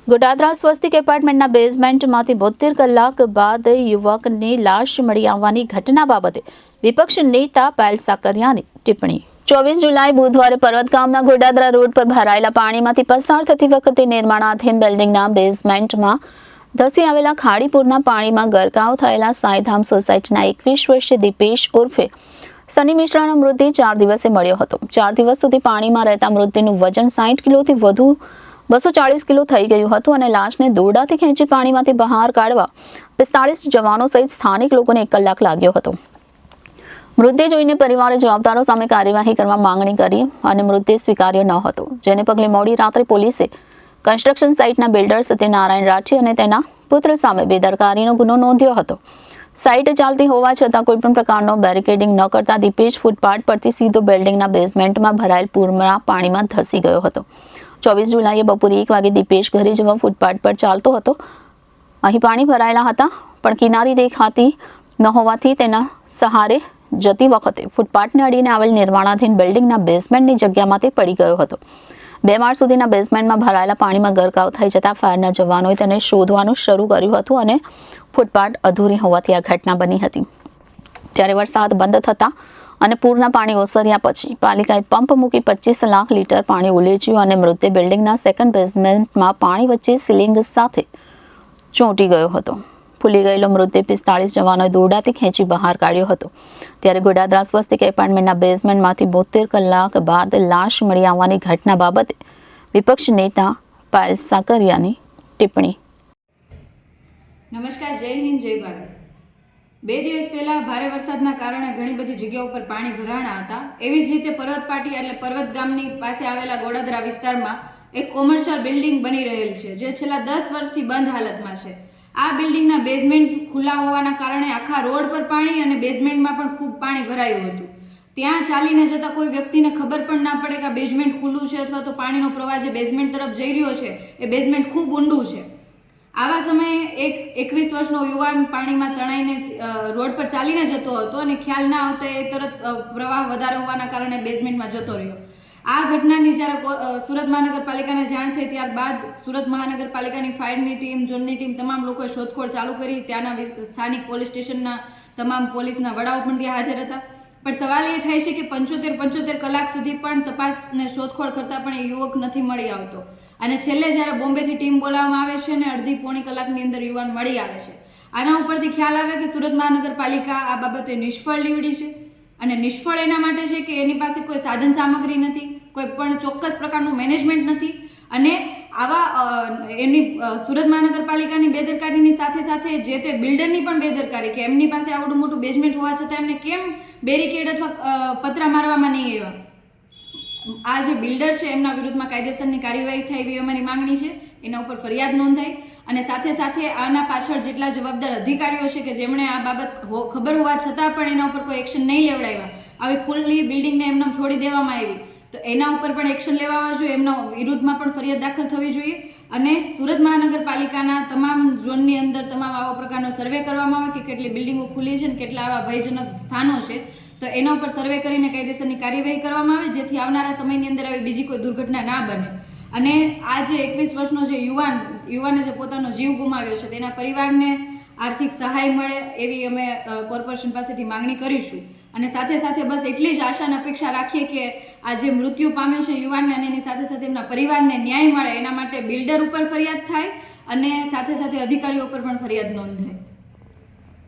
ગોડાદરા સ્વસ્તિક એપાર્ટમેન્ટના બેઝમેન્ટમાંથી 72 કલાક બાદ યુવકની લાશ મળી આવવાની ઘટના બાબતે વિપક્ષ નેતા પાયલ સાકરિયાની ટિપ્પણી। 24 જુલાઈ બુધવારે પર્વત ગામના ગોડાદરા રોડ પર ભરાયેલા પાણીમાંથી પસાર થતી વખતે નિર્માણાધીન બિલ્ડિંગના બેઝમેન્ટમાં ધસી આવેલા ખાડીપુરના પાણીમાં ગરકાવ થયેલા સાંઈધામ સોસાયટીના 21 વર્ષીય દીપેશ ઉર્ફે સની મિશ્રાનો મૃતદેહ 4 દિવસે મળ્યો હતો। 4 દિવસ સુધી પાણીમાં રહેતા મૃતદેહનું વજન 60 કિલોથી વધુ 240 કિલો થઈ ગયું હતું અને લાશને દોરડાથી ખેંચી પાણીમાંથી બહાર કાઢવા 45 જવાનો સહિત સ્થાનિક લોકોને 1 કલાક લાગ્યો હતો। મૃતદેહ જોઈને પરિવારે જવાબદારો સામે કાર્યવાહી કરવા માંગણી કરી અને મૃતદેહ સ્વીકાર્યો ન હતો, જેને પગલે મોડી રાત્રે પોલીસે કન્સ્ટ્રક્શન સાઇટના બિલ્ડર સત્યનારાયણ રાઠી અને તેના પુત્ર સામે બેદરકારીનો ગુનો નોંધ્યો હતો। સાઇટ ચાલતી હોવા છતાં કોઈપણ પ્રકારનો બેરિકેડિંગ ન કરતા દીપેશ ફૂટપાથ પરથી સીધો બિલ્ડિંગના બેઝમેન્ટમાં ભરાયેલ પૂરના પાણીમાં ધસી ગયો હતો। 24 જુલાઈએ બપોરે 1 વાગે દીપેશ ઘરે જવા ફૂટપાથ પર ચાલતો હતો। અહીં પાણી ભરાયેલા હતા, પણ કિનારી દેખાતી ન હોવાથી તેના સહારે જતી વખતે ફૂટપાથને અડીને આવેલ નિર્માણાધીન બિલ્ડિંગના બેઝમેન્ટની જગ્યામાંથી પડી ગયો હતો। 2 માળ સુધીના બેઝમેન્ટમાં ભરાયેલા પાણીમાં ગરકાવ થઈ જતા ફાયરના જવાનોએ તેને શોધવાનું શરૂ કર્યું હતું અને ફૂટપાથ અધૂરી હોવાથી આ ઘટના બની હતી। ત્યારે વરસાદ બંધ થતા અને પૂરના પાણી ઓસર્યા પછી પાલિકાએ પંપ મૂકી 25 લાખ લીટર પાણી ઉલેચ્યું અને મૃતદેહ બિલ્ડિંગના સેકન્ડ બેઝમેન્ટમાં પાણી વચ્ચે સીલિંગ સાથે ચોંટી ગયો હતો। ફૂલી ગયેલો મૃતદેહ 45 જવાનોએ દોરડાથી ખેંચી બહાર કાઢ્યો હતો। ત્યારે ગોડાદરા સ્વસ્તિક એપાર્ટમેન્ટના બેઝમેન્ટમાંથી 72 કલાક બાદ લાશ મળી આવવાની ઘટના બાબતે વિપક્ષ નેતા પાયલ સાકરિયાની ટિપ્પણી। નમસ્કાર, જય હિન્દ, જય ભારત। 2 દિવસ પહેલા ભારે વરસાદના કારણે ઘણી બધી જગ્યાઓ પર પાણી ભરાણા હતા। એવી જ રીતે પર્વત પાટી એટલે પર્વત ગામની પાસે આવેલા ગોડાદરા વિસ્તારમાં એક કોમર્શિયલ બિલ્ડિંગ બની રહેલ છે, જે છેલ્લા 10 વર્ષથી બંધ હાલતમાં છે। આ બિલ્ડિંગના બેઝમેન્ટ ખુલ્લા હોવાના કારણે આખા રોડ પર પાણી અને બેઝમેન્ટમાં પણ ખૂબ પાણી ભરાયું હતું। ત્યાં ચાલીને જતા કોઈ વ્યક્તિને ખબર પણ ના પડે કે આ બેઝમેન્ટ ખુલ્લું છે અથવા તો પાણીનો પ્રવાહ જે બેઝમેન્ટ તરફ જઈ રહ્યો છે એ બેઝમેન્ટ ખૂબ ઊંડું છે। આવા સમયે એક 21 વર્ષનો યુવાન પાણીમાં તણાઈને રોડ પર ચાલીને જતો હતો અને ખ્યાલ ના આવતા એ તરત પ્રવાહ વધારે હોવાના કારણે બેઝમેન્ટમાં જતો રહ્યો। આ ઘટનાની જ્યારે સુરત મહાનગરપાલિકાને જાણ થઈ ત્યારબાદ સુરત મહાનગરપાલિકાની ફાયરની ટીમ, ઝોનની ટીમ, તમામ લોકોએ શોધખોળ ચાલુ કરી। ત્યાંના સ્થાનિક પોલીસ સ્ટેશનના તમામ પોલીસના વડાઓ પણ ત્યાં હાજર હતા। પણ સવાલ એ થાય છે કે 75 કલાક સુધી પણ તપાસને શોધખોળ કરતા પણ એ યુવક નથી મળી આવતો અને છેલ્લે જ્યારે બોમ્બેથી ટીમ બોલાવવામાં આવે છે ને અડધી પોણી કલાકની અંદર યુવાન મળી આવે છે। આના ઉપરથી ખ્યાલ આવે કે સુરત મહાનગરપાલિકા આ બાબતે નિષ્ફળ નીવડી છે અને નિષ્ફળ એના માટે છે કે એની પાસે કોઈ સાધન સામગ્રી નથી, કોઈ પણ ચોક્કસ પ્રકારનું મેનેજમેન્ટ નથી અને આવા એમની સુરત મહાનગરપાલિકાની બેદરકારીની સાથે સાથે જે તે બિલ્ડરની પણ બેદરકારી કે એમની પાસે આવડું મોટું બેઝમેન્ટ હોવા છતાં એમને કેમ બેરિકેડ અથવા પતરા મારવામાં નહીં આવ્યા। આ જે બિલ્ડર છે એમના વિરુદ્ધમાં કાયદેસરની કાર્યવાહી થાય એવી અમારી માંગણી છે। એના ઉપર ફરિયાદ નોંધાય અને સાથે સાથે આના પાછળ જેટલા જવાબદાર અધિકારીઓ છે કે જેમણે આ બાબત ખબર હોવા છતાં પણ એના ઉપર કોઈ એક્શન નહીં લેવડાવ્યા, આવી ખુલ્લી બિલ્ડિંગને એમને છોડી દેવામાં આવી, તો એના ઉપર પણ એક્શન લેવા જોઈએ, એમના વિરુદ્ધમાં પણ ફરિયાદ દાખલ થવી જોઈએ અને સુરત મહાનગરપાલિકાના તમામ ઝોનની અંદર તમામ આવા પ્રકારનો સર્વે કરવામાં આવે કે કેટલી બિલ્ડિંગો ખુલ્લી છે અને કેટલા આવા ભયજનક સ્થાનો છે, તો એના ઉપર સર્વે કરીને કાયદેસરની કાર્યવાહી કરવામાં આવે જેથી આવનારા સમયની અંદર આવી બીજી કોઈ દુર્ઘટના ના બને। અને આ જે 21 વર્ષનો જે યુવાને જે પોતાનો જીવ ગુમાવ્યો છે તેના પરિવારને આર્થિક સહાય મળે એવી અમે કોર્પોરેશન પાસેથી માંગણી કરીશું અને સાથે સાથે બસ એટલી જ આશા અને અપેક્ષા રાખીએ કે આ જે મૃત્યુ પામ્યો છે યુવાનને અને એની સાથે સાથે એમના પરિવારને ન્યાય મળે એના માટે બિલ્ડર ઉપર ફરિયાદ થાય અને સાથે સાથે અધિકારીઓ ઉપર પણ ફરિયાદ નોંધાય।